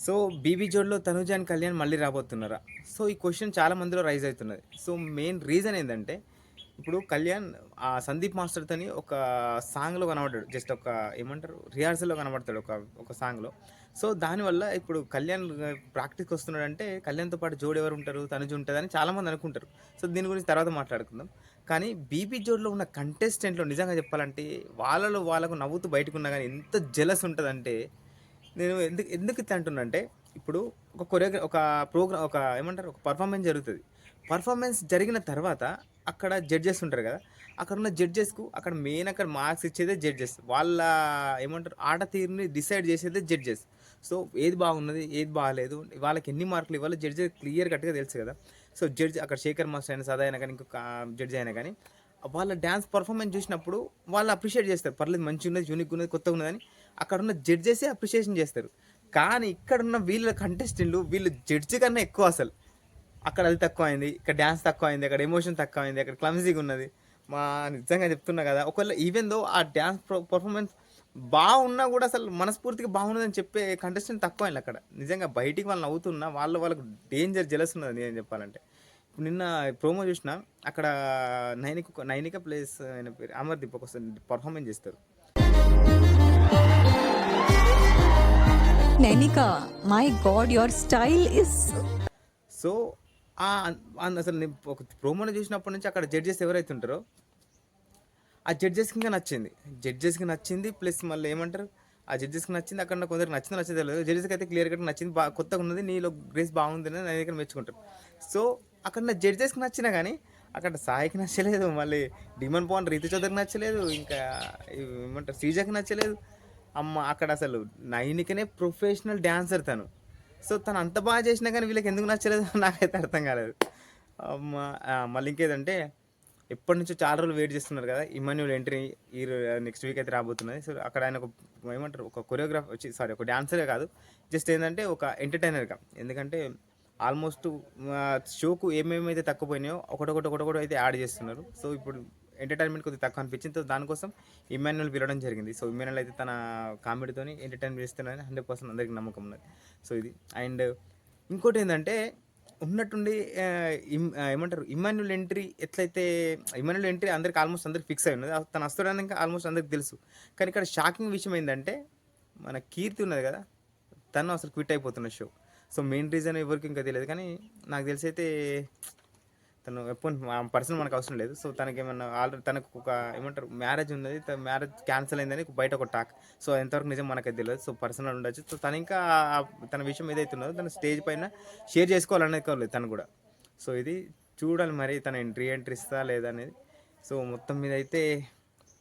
So 'BB జోడిలో' Tanuja and Kalyan మళ్ళీ రాబోతున్నారా? సో ఈ క్వెషన్ చాలా మందిలో రైజ్ అయితున్నది. సో మెయిన్ రీజన్ ఏందంటే, ఇప్పుడు కళ్యాణ్ సందీప్ మాస్టర్‌తోని ఒక సాంగ్‌లో కనపడ్డాడు. జస్ట్ ఒక ఏమంటారు రిహార్సల్‌లో కనపడతాడు ఒక సాంగ్‌లో. సో దానివల్ల ఇప్పుడు కళ్యాణ్ ప్రాక్టీస్‌కి వస్తున్నాడంటే కళ్యాణ్‌తో పాటు జోడి ఎవరుంటారు? తనుజ ఉంటదని చాలామంది అనుకుంటారు. సో దీని గురించి తర్వాత మాట్లాడుకుందాం. కానీ 'బీబీ జోడిలో' ఉన్న కంటెస్టెంట్‌లో నిజంగా చెప్పాలంటే వాళ్ళలో వాళ్ళకు నవ్వుతూ బయటకున్నా గానీ ఎంత జెలస్ ఉంటదంటే నేను ఎందుకు ఎందుకు ఇట్లా అంటున్నా అంటే, ఇప్పుడు ఒక ప్రోగ్రామ్ ఏమంటారు ఒక పెర్ఫార్మన్స్ జరుగుతది. పెర్ఫార్మన్స్ జరిగిన తర్వాత అక్కడ జడ్జెస్ ఉంటారు గదా! అక్కడున్న జడ్జెస్‌కు అక్కడ మార్క్స్ ఇచ్చేదే జడ్జెస్. వాళ్ళ ఏమంటారు ఆట తీరుని డిసైడ్ చేసేదే జడ్జెస్. సో ఏది బాగున్నది, ఏది బాలేదు, వాళ్ళకి ఎన్ని మార్కులు ఇవ్వాలో జడ్జెస్ క్లియర్ కట్‌గా తెలుసు గదా! సో జడ్జ్ అక్కడ శేఖర్ మాస్టర్ అయినా, సదా అయినా గానీ, ఇంకొక జడ్జ్ అయినా గానీ, వాళ్ళ డాన్స్ పెర్ఫార్మన్స్ చూసినప్పుడు వాళ్ళు అప్రిషియేట్ చేస్తారు. పర్లేదు మంచిగున్నది, యూనిక్‌గున్నది, కొత్తగున్నదని అక్కడున్న జడ్జెసే అప్రిషియేషన్ చేస్తారు. కానీ ఇక్కడున్న వీళ్ళ కంటెస్టెంట్‌లు వీళ్ళు జడ్జ్ కన్నా ఎక్కువ అసలు. అక్కడ అది తక్కువయింది, ఇక్కడ డాన్స్ తక్కువయింది, అక్కడ ఎమోషన్ తక్కువయింది, అక్కడ క్లమ్జీగున్నది. మా నిజంగా చెప్తున్నా కదా! ఒకవేళ ఈవెన్ దో ఆ డాన్స్ పెర్ఫార్మన్స్ బాగున్నా కూడా అసలు మనస్ఫూర్తిగా బాగున్నదని చెప్పే కంటెస్టెంట్ తక్కువయిండ్లు అక్కడ. నిజంగా బయటికి వాళ్ళు నవ్వుతున్నా వాళ్ళకి డేంజర్ జెలస్ ఉన్నది నిజం చెప్పాలంటే. ఇప్పుడు నిన్న ప్రోమో చూసినా అక్కడ నైనిక ప్లేస్ ఆయన పేరు అమర్‌దీప్ ఒక పెర్ఫార్మన్స్ చేస్తారు. Nanika, my God, your style is. So, అసలు నేను ఒక ప్రోమోలో చూసినప్పటి నుంచి అక్కడ జడ్జెస్ ఎవరైతే ఉంటారో, ఆ జడ్జెస్‌కి ఇంకా నచ్చింది. జడ్జెస్‌కి నచ్చింది ప్లస్ మళ్ళీ ఏమంటారు, ఆ జడ్జెస్‌కి నచ్చింది. అక్కడ కొందరికి నచ్చిందో నచ్చదో తెలవదు. జడ్జెస్‌కి అయితే క్లియర్ కట్‌గా నచ్చింది. కొత్తగున్నది, నీలో గ్రేస్ బాగుందని నా దగ్గర మెచ్చుకుంటారు. సో, అక్కడ జడ్జెస్‌కి నచ్చినా గానీ, అక్కడ సాయికి నచ్చలేదు. మళ్ళీ 'డీమన్ పవన్' రీతు చౌదరికి నచ్చలేదు. ఇంకా ఏమంటారు శ్రీజకి నచ్చలేదు. అక్కడ అసలు నైనికనే ప్రొఫెషనల్ డాన్సర్ తను. సో, తను అంత బాగా చేసినా గానీ వీళ్ళకి ఎందుకు నచ్చలేదో నాకైతే అర్థం కాలేదు. అమ్మ! మళ్ళీ ఇంకేదంటే ఎప్పటినుంచో చాలా రోజులు వెయిట్ చేస్తున్నారు కదా! ఇమ్మాన్యుల్ ఎంట్రీ నెక్స్ట్ వీక్ అయితే రాబోతున్నది. సో, అక్కడ ఆయన ఏమంటారు ఒక ఒక డాన్సరే కాదు. జస్ట్ ఏందంటే ఒక ఎంటర్‌టైనర్‌గా. ఎందుకంటే ఆల్మోస్ట్ షోకు ఏమేమైతే తక్కువ పోయినాయో ఒకటొకటి అయితే యాడ్ చేస్తున్నారు. సో, ఇప్పుడు ఎంటర్‌టైన్‌మెంట్ కొద్దిగా తక్కువ అనిపించింది. సో, దానికోసం ఇమ్మాన్యుల్ పిలవడం జరిగింది. సో, ఇమ్మాన్యుల్ అయితే తన కామెడీతోని ఎంటర్‌టైన్ చేస్తున్నారని 100% అందరికి నమ్మకం ఉన్నది. సో, ఇది అండ్ ఇంకోటేందంటే ఉన్నట్టుండి ఏమంటారు ఇమ్మాన్యుల్ ఎంట్రీ అందరికి ఫిక్స్ అయి ఉన్నది. తను వస్తాడని ఇంకా ఆల్మోస్ట్ అందరికి తెలుసు. కానీ ఇక్కడ షాకింగ్ విషయం ఏందంటే, మన కీర్తి ఉన్నది కదా! తను అసలు క్విట్ అయిపోతున్న షో. సో, మెయిన్ రీజన్ ఎవరికీ ఇంకా తెలీదు. కానీ నాకు తెలిసైతే తను పర్సనల్ మనకు అవసరం లేదు. సో, తనకేమన్నా ఆల్రెడీ తనకు ఒక ఏమంటారు మ్యారేజ్ ఉన్నది. మ్యారేజ్ క్యాన్సిల్ అయిందని బయట ఒక టాక్. సో, ఎంతవరకు నిజం మనకైతే తెలవదు. సో, పర్సనల్ ఉండొచ్చు. సో, తను ఇంకా తన విషయం ఏదైతే ఉన్నదో తను స్టేజ్ పైన షేర్ చేసుకోవాలనుకోలేదు తను కూడా. సో, ఇది చూడాలి మరి తను ఎంట్రీ ఇస్తదా లేదా అనేది. సో, మొత్తం మీద అయితే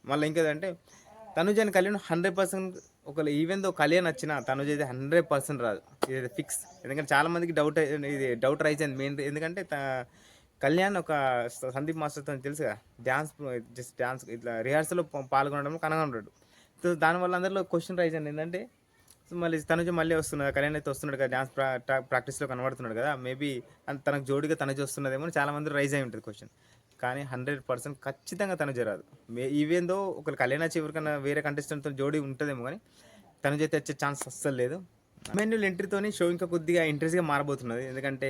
మళ్ళీ ఇంకేదంటే తనుజ్ అండ్ కళ్యాణ్ 100% ఒకవేళ ఈవెన్ దో కళ్యాణ్ వచ్చినా తనుజ్ అయితే 100% రాదు. ఇది ఫిక్స్. ఎందుకంటే చాలా మందికి డౌట్ రైజ్ అయింది. ఎందుకంటే కళ్యాణ్ సందీప్ మాస్టర్‌తో తెలుసుగా డాన్స్ ఇట్లా రిహార్సల్‌లో పాల్గొనడంలో కనుగొన్నాడు. సో, దానివల్ల అందరిలో క్వెషన్ రైజ్ అయింది. ఏంటంటే సో, మళ్ళీ తనుజ మళ్ళీ వస్తున్నారు. కళ్యాణ్ అయితే వస్తున్నాడు కదా! డాన్స్ ప్రాక్టీస్‌లో కనబడుతున్నాడు కదా! మేబీ తనకు జోడీగా తనుజ వస్తున్నదేమో అని చాలా మంది రైజ్ అయి ఉంటది క్వెషన్. కానీ 100% ఖచ్చితంగా తనుజ రాదు. ఈవెన్ దో ఒకవేళ కళ్యాణ్ వచ్చి ఎవరికన్నా వేరే కంటెస్టెంట్‌తో జోడీ ఉంటదేమో గానీ తనుజ అయితే వచ్చే ఛాన్స్ అస్సలు లేదు. ఇమ్మాన్యుల్ ఎంట్రీతోని షో ఇంకా కొద్దిగా ఇంట్రెస్ట్‌గా మారబోతున్నది. ఎందుకంటే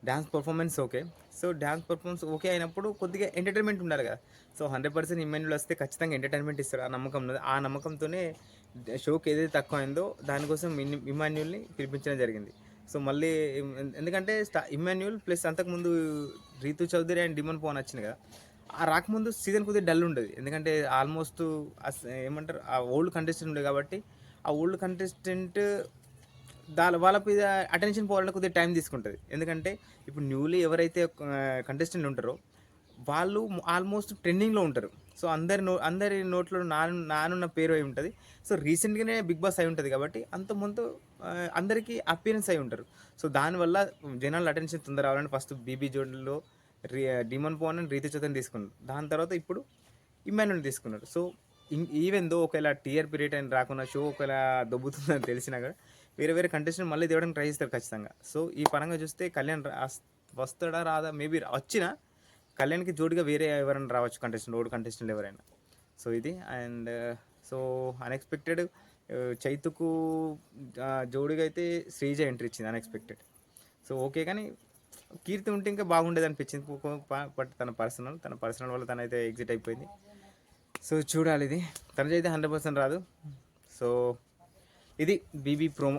dance performance okay. So, dance performance okay అయినప్పుడు కొద్దిగా ఎంటర్‌టైన్‌మెంట్ ఉండాలి కదా! సో, 100% ఇమ్మాన్యుల్ వస్తే ఖచ్చితంగా ఎంటర్‌టైన్‌మెంట్ ఇస్తాడు. ఆ నమ్మకం ఉన్నది. ఆ నమ్మకంతోనే షోకి ఏదైతే తక్కువైందో దానికోసం ఇమ్మాన్యుల్‌ని పిలిపించడం జరిగింది. సో, మళ్ళీ ఎందుకంటే ఇమ్మాన్యుల్ ప్లస్ అంతకుముందు రీతు చౌదరి అండ్ డిమన్ పవన్ వచ్చింది కదా! రాకముందు సీజన్ కొద్దిగా డల్ ఉండేది. ఎందుకంటే ఆల్మోస్ట్ ఏమంటారు ఆ ఓల్డ్ కంటెస్టెంట్ ఉండే కాబట్టి ఆ ఓల్డ్ కంటెస్టెంట్ వాళ్ళ మీద అటెన్షన్ పోవాలంటే కొద్దిగా టైం తీసుకుంటది. ఎందుకంటే ఇప్పుడు న్యూలీ ఎవరైతే కంటెస్టెంట్ ఉంటారో వాళ్ళు ఆల్మోస్ట్ ట్రెండింగ్‌లో ఉంటారు. సో, అందరి నోట్లో నానున్న పేరు అయి ఉంటది. సో, రీసెంట్‌గానే బిగ్ బాస్ అయి ఉంటది కాబట్టి అంతకుముందు అందరికి అపియరెన్స్ అయి ఉంటారు. సో, దానివల్ల జనాల అటెన్షన్ తొందర రావాలని ఫస్ట్ 'బీబీ జోడిలో' రి డిమన్ పవన్ అండ్ రీతు చౌదరిని తీసుకున్నారు. దాని తర్వాత ఇప్పుడు ఇమ్మాన్యుల్‌ని తీసుకున్నారు. సో, ఈవెన్ దో ఒకవేళ టీఆర్‌పీ రేట్ అని రాకున్నా షో ఒకవేళ దొబ్బుతుందని తెలిసినా కూడా వేరే వేరే కంటెస్టెంట్ మళ్ళీ తేవడానికి ట్రై చేస్తారు ఖచ్చితంగా. సో, ఈ పరంగా చూస్తే కళ్యాణ్ వస్తాడా రాదా మేబీ వచ్చినా కళ్యాణ్‌కి జోడిగా వేరే ఎవరైనా రావచ్చు కంటెస్టెంట్ ఓల్డ్ కంటెస్టెంట్ ఎవరైనా. సో, ఇది అండ్ సో, అన్‌ఎక్స్‌పెక్టెడ్ చైతుకు జోడిగా అయితే శ్రీజ ఎంట్రీ ఇచ్చింది అన్ఎక్స్పెక్టెడ్. సో ఓకే, కానీ కీర్తి ఉంటే ఇంకా బాగుండేది అనిపించింది. బట్ తన పర్సనల్ వల్ల తనైతే ఎగ్జిట్ అయిపోయింది. సో చూడాలి, ఇది తనదైతే 100% రాదు. సో ఇది బీబీ ప్రోమో.